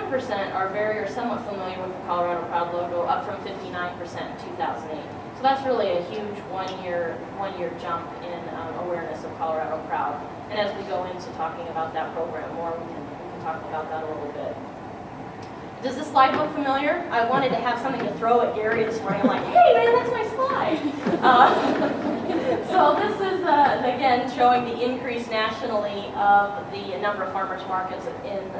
57% are very or somewhat familiar with the Colorado Proud logo, up from 59% in 2008. So that's really a huge one-year jump in awareness of Colorado Proud. And as we go into talking about that program more, we can talk about that a little bit. Does this slide look familiar? I wanted to have something to throw at Gary this morning. I'm like, hey man, that's my slide. So this is, again, showing the increase nationally of the number of farmers markets in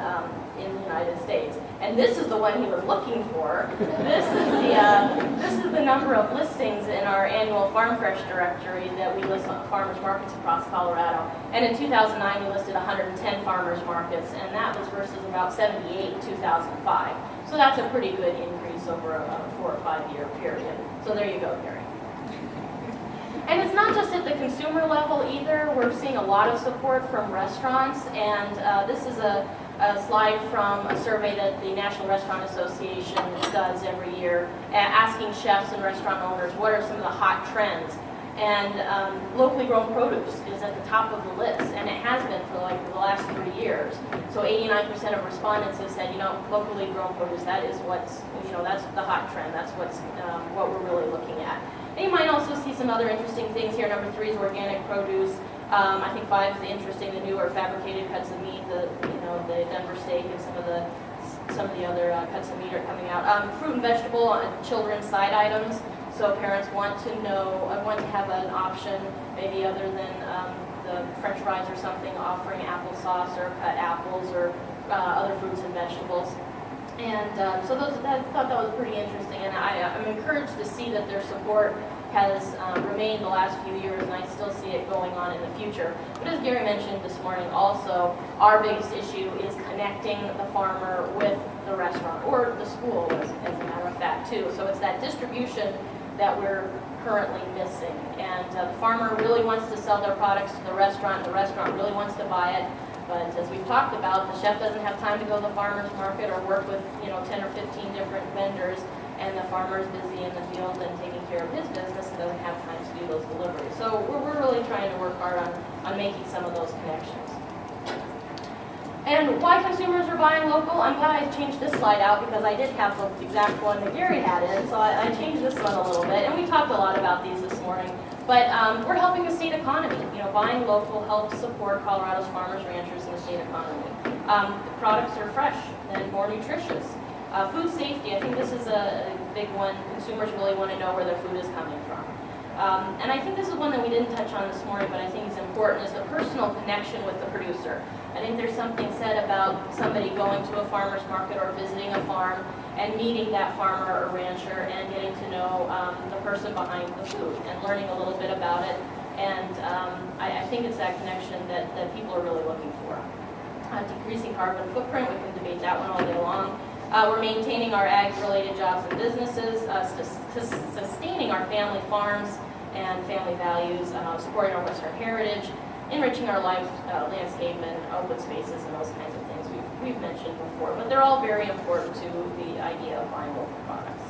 the United States. And this is the one he was looking for. This is the number of listings in our annual Farm Fresh directory that we list on farmers markets across Colorado. And in 2009, we listed 110 farmers markets, and that was versus about 78 in 2005. So that's a pretty good increase over a 4 or 5 year period. So there you go, Gary. And it's not just at the consumer level either. We're seeing a lot of support from restaurants, and this is a slide from a survey that the National Restaurant Association does every year, asking chefs and restaurant owners what are some of the hot trends. And locally grown produce is at the top of the list, and it has been for like the last 3 years. So 89% of respondents have said, locally grown produce, that is what's, that's the hot trend. That's what we're really looking at. And you might also see some other interesting things here. Number 3 is organic produce. I think 5 is interesting, the newer fabricated cuts of meat, the Denver steak, and some of the other cuts of meat are coming out. Fruit and vegetable, children's side items. So parents want to have an option, maybe other than the French fries or something, offering applesauce or cut apples or other fruits and vegetables. And so I thought that was pretty interesting, and I'm encouraged to see that their support has remained the last few years, and I still see it going on in the future. But as Gary mentioned this morning also, our biggest issue is connecting the farmer with the restaurant, or the school, as a matter of fact, too. So it's that distribution that we're currently missing. And the farmer really wants to sell their products to the restaurant really wants to buy it. But as we've talked about, the chef doesn't have time to go to the farmer's market or work with 10 or 15 different vendors, and the farmer's busy in the field and taking care of his business and doesn't have time to do those deliveries. So we're really trying to work hard on making some of those connections. And why consumers are buying local, I'm glad I changed this slide out because I did have the exact one that Gary had in, so I changed this one a little bit. And we talked a lot about these this morning. But we're helping the state economy. Buying local helps support Colorado's farmers, ranchers, and the state economy. The products are fresh and more nutritious. Food safety, I think this is a big one. Consumers really want to know where their food is coming from. And I think this is one that we didn't touch on this morning, but I think it's important, is the personal connection with the producer. I think there's something said about somebody going to a farmer's market or visiting a farm and meeting that farmer or rancher and getting to know the person behind the food and learning a little bit about it. And I think it's that connection that people are really looking for. Decreasing carbon footprint, we can debate that one all day long. We're maintaining our ag-related jobs and businesses, sustaining our family farms and family values, supporting our Western heritage, enriching our life, landscape, and open spaces, and those kinds of things we've mentioned before. But they're all very important to the idea of buying local products.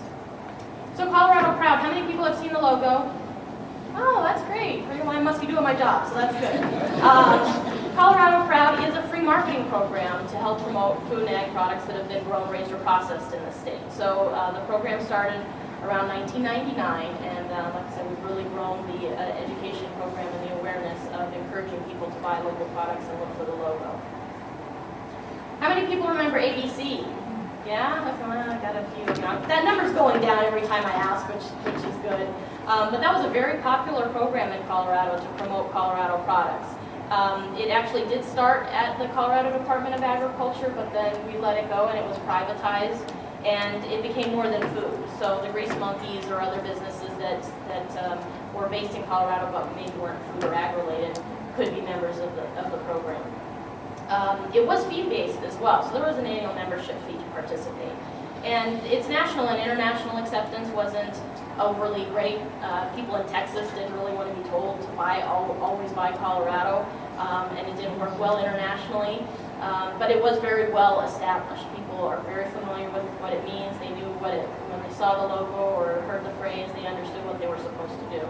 So Colorado Proud, how many people have seen the logo? Oh, that's great. I must be doing my job, so that's good. Colorado Proud is a free marketing program to help promote food and ag products that have been grown, raised, or processed in the state. So the program started around 1999, and like I said, we've really grown the education program and the awareness of encouraging people to buy local products and look for the logo. How many people remember ABC? Yeah, I got a few. That number's going down every time I ask, which is good. But that was a very popular program in Colorado to promote Colorado products. It actually did start at the Colorado Department of Agriculture, but then we let it go and it was privatized, and it became more than food. So the Grease Monkeys or other businesses that were based in Colorado but maybe weren't food or ag related could be members of the program. It was fee-based as well, so there was an annual membership fee to participate. And its national and international acceptance wasn't overly great. People in Texas didn't really want to be told to always buy Colorado, and it didn't work well internationally. But it was very well established. People are very familiar with what it means. They knew when they saw the logo or heard the phrase, they understood what they were supposed to do.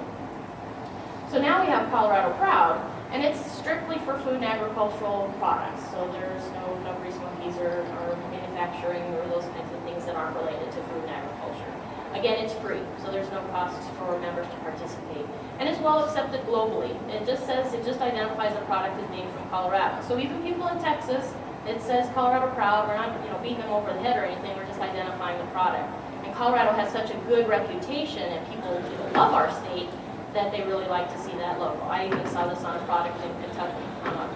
So now we have Colorado Proud, and it's strictly for food and agricultural products. So there's no Grease Monkeys or manufacturers manufacturing or those kinds of things that aren't related to food and agriculture. Again, it's free, so there's no cost for members to participate. And it's well accepted globally. It just identifies the product as being from Colorado. So even people in Texas, it says Colorado Proud. We're not, beating them over the head or anything. We're just identifying the product. And Colorado has such a good reputation, and people love our state that they really like to see that logo. I even saw this on a product in Kentucky, on a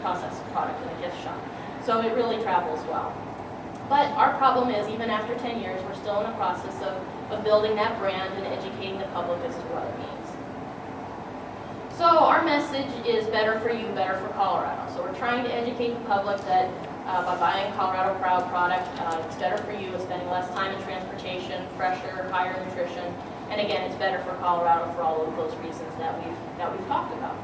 processed product in a gift shop. So it really travels well. But our problem is, even after 10 years, we're still in the process of building that brand and educating the public as to what it means. So our message is better for you, better for Colorado. So we're trying to educate the public that by buying Colorado Proud product, it's better for you, it's spending less time in transportation, fresher, higher nutrition, and again, it's better for Colorado for all of those reasons that we've talked about.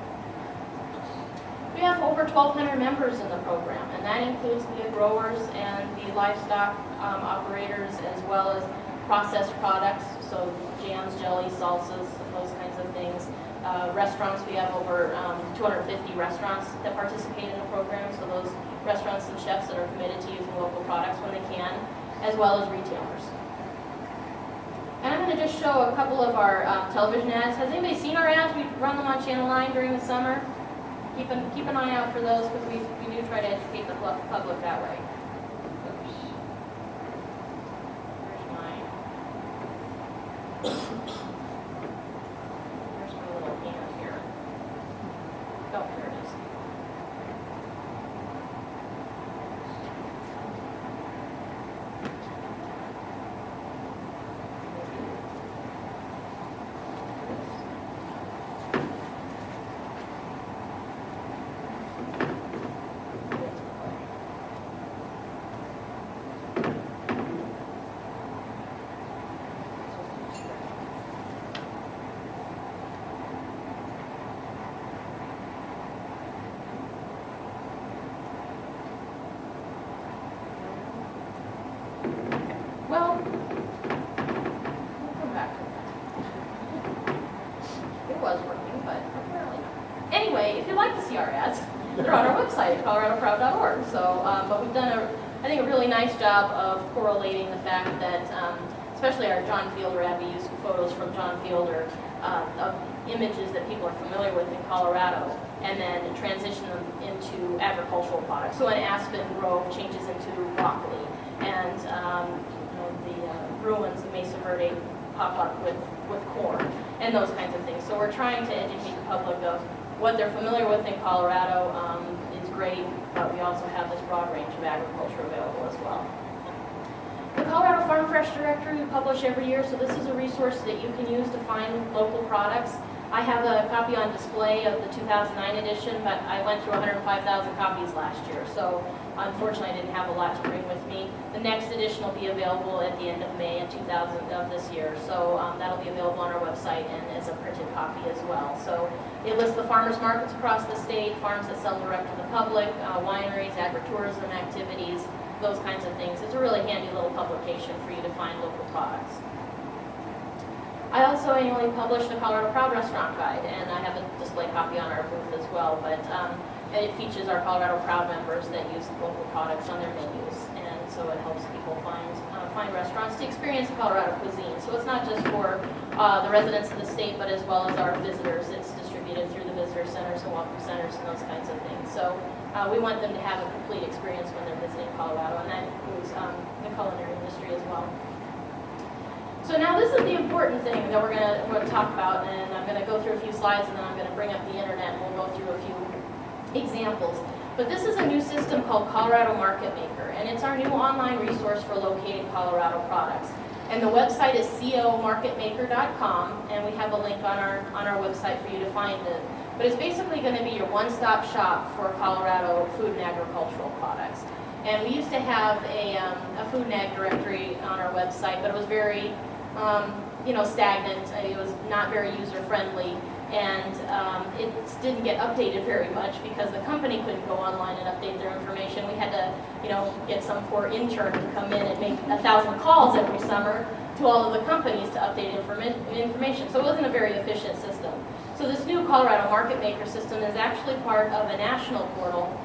We have over 1,200 members in the program, and that includes the growers and the livestock operators, as well as processed products, so jams, jellies, salsas, those kinds of things. Restaurants, we have over 250 restaurants that participate in the program, so those restaurants and chefs that are committed to using local products when they can, as well as retailers. And I'm going to just show a couple of our television ads. Has anybody seen our ads? We run them on Channel 9 during the summer. Keep an eye out for those, because we do try to educate the public that way. Oops. Where's my little hand here? Oh, here it is. Well, we'll come back to that. It was working, but apparently not. Anyway, if you'd like to see our ads, they're on our website at coloradoproud.org. So, but we've done I think a really nice job of correlating the fact that, especially our John Fielder ad, we use photos from John Fielder of images that people are familiar with in Colorado, and then transition them into agricultural products. So an aspen grove changes into broccoli, and the ruins of Mesa Verde pop up with corn, and those kinds of things. So we're trying to educate the public of what they're familiar with in Colorado is great, but we also have this broad range of agriculture available as well. The Colorado Farm Fresh Directory we publish every year, so this is a resource that you can use to find local products. I have a copy on display of the 2009 edition, but I went through 105,000 copies last year, so unfortunately I didn't have a lot to bring with me. The next edition will be available at the end of May of this year, so that'll be available on our website and as a printed copy as well. So it lists the farmers markets across the state, farms that sell direct to the public, wineries, agritourism activities, those kinds of things. It's a really handy little publication for you to find local products. I also annually publish the Colorado Proud Restaurant Guide, and I have a display copy on our booth as well, but it features our Colorado Proud members that use local products on their menus, and so it helps people find restaurants to experience Colorado cuisine. So it's not just for the residents of the state, but as well as our visitors. It's distributed through the visitor centers and welcome centers and those kinds of things. So we want them to have a complete experience when they're visiting Colorado, and that includes the culinary industry as well. So now this is the important thing that we're going to talk about, and I'm going to go through a few slides, and then I'm going to bring up the internet, and we'll go through a few examples. But this is a new system called Colorado Market Maker, and it's our new online resource for locating Colorado products. And the website is comarketmaker.com, and we have a link on our website for you to find it. But it's basically going to be your one-stop shop for Colorado food and agricultural products. And we used to have a food and ag directory on our website, but it was very stagnant. It was not very user-friendly, and it didn't get updated very much because the company couldn't go online and update their information. We had to, get some poor intern to come in and make 1,000 calls every summer to all of the companies to update information. So it wasn't a very efficient system. So this new Colorado Market Maker system is actually part of a national portal